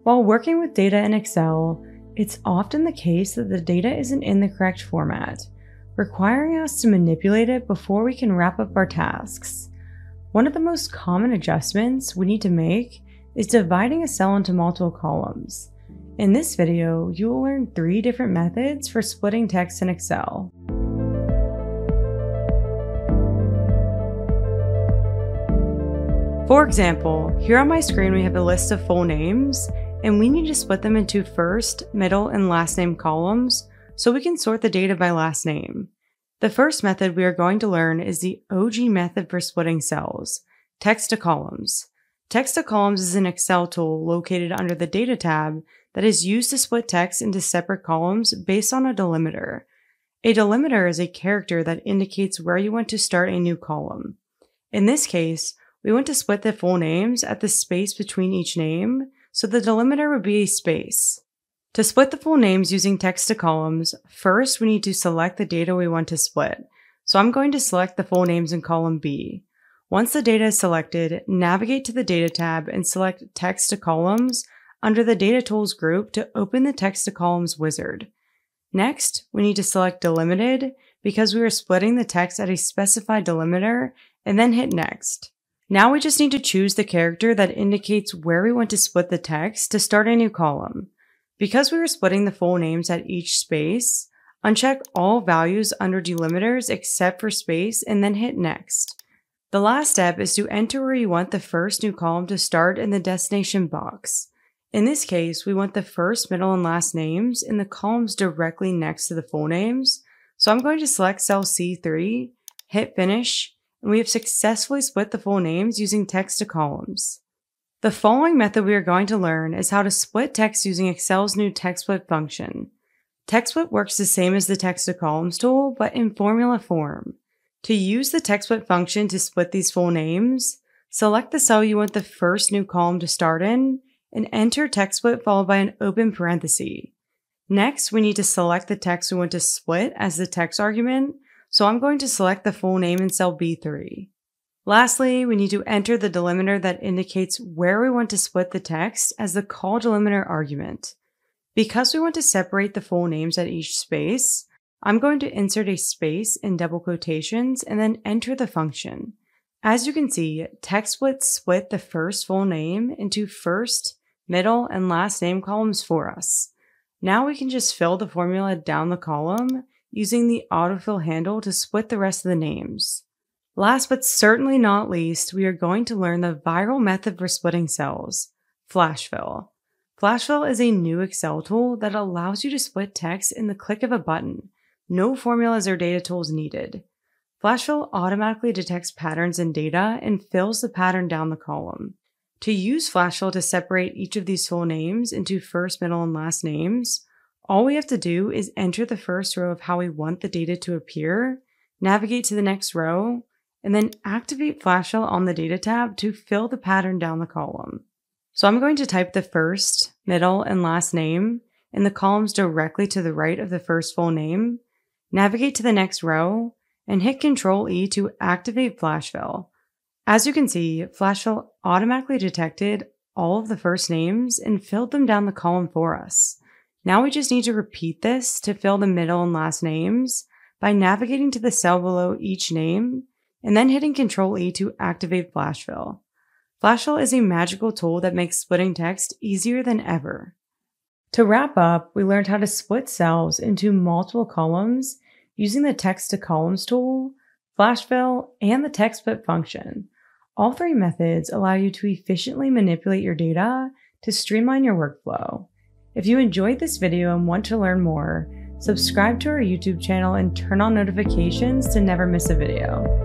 While working with data in Excel, it's often the case that the data isn't in the correct format, requiring us to manipulate it before we can wrap up our tasks. One of the most common adjustments we need to make is dividing a cell into multiple columns. In this video, you will learn 3 different methods for splitting text in Excel. For example, here on my screen we have a list of full names, and we need to split them into first, middle, and last name columns so we can sort the data by last name. The first method we are going to learn is the OG method for splitting cells, text to columns. Text to columns is an Excel tool located under the Data tab that is used to split text into separate columns based on a delimiter. A delimiter is a character that indicates where you want to start a new column. In this case, we want to split the full names at the space between each name, so the delimiter would be a space. To split the full names using text to columns, first we need to select the data we want to split. So I'm going to select the full names in column B. Once the data is selected, navigate to the Data tab and select Text to Columns under the Data Tools group to open the Text to Columns wizard. Next, we need to select Delimited because we are splitting the text at a specified delimiter, and then hit Next. Now we just need to choose the character that indicates where we want to split the text to start a new column. Because we are splitting the full names at each space, uncheck all values under delimiters except for space and then hit Next. The last step is to enter where you want the first new column to start in the destination box. In this case, we want the first, middle, and last names in the columns directly next to the full names. So I'm going to select cell C3, hit Finish, and we have successfully split the full names using text to columns. The following method we are going to learn is how to split text using Excel's new TEXTSPLIT function. TEXTSPLIT works the same as the text to columns tool, but in formula form. To use the TEXTSPLIT function to split these full names, select the cell you want the first new column to start in, and enter TEXTSPLIT followed by an open parenthesis. Next, we need to select the text we want to split as the text argument, so I'm going to select the full name in cell B3. Lastly, we need to enter the delimiter that indicates where we want to split the text as the call delimiter argument. Because we want to separate the full names at each space, I'm going to insert a space in double quotations and then enter the function. As you can see, TEXTSPLIT split the first full name into first, middle, and last name columns for us. Now we can just fill the formula down the column using the autofill handle to split the rest of the names. Last but certainly not least, we are going to learn the viral method for splitting cells, FlashFill. FlashFill is a new Excel tool that allows you to split text in the click of a button. No formulas or data tools needed. FlashFill automatically detects patterns in data and fills the pattern down the column. To use FlashFill to separate each of these full names into first, middle, and last names, all we have to do is enter the first row of how we want the data to appear, navigate to the next row, and then activate FlashFill on the Data tab to fill the pattern down the column. So I'm going to type the first, middle, and last name in the columns directly to the right of the first full name, navigate to the next row, and hit Ctrl-E to activate FlashFill. As you can see, FlashFill automatically detected all of the first names and filled them down the column for us. Now we just need to repeat this to fill the middle and last names by navigating to the cell below each name and then hitting Ctrl-E to activate FlashFill. FlashFill is a magical tool that makes splitting text easier than ever. To wrap up, we learned how to split cells into multiple columns using the Text to Columns tool, FlashFill, and the TEXTSPLIT function. All 3 methods allow you to efficiently manipulate your data to streamline your workflow. If you enjoyed this video and want to learn more, subscribe to our YouTube channel and turn on notifications to never miss a video.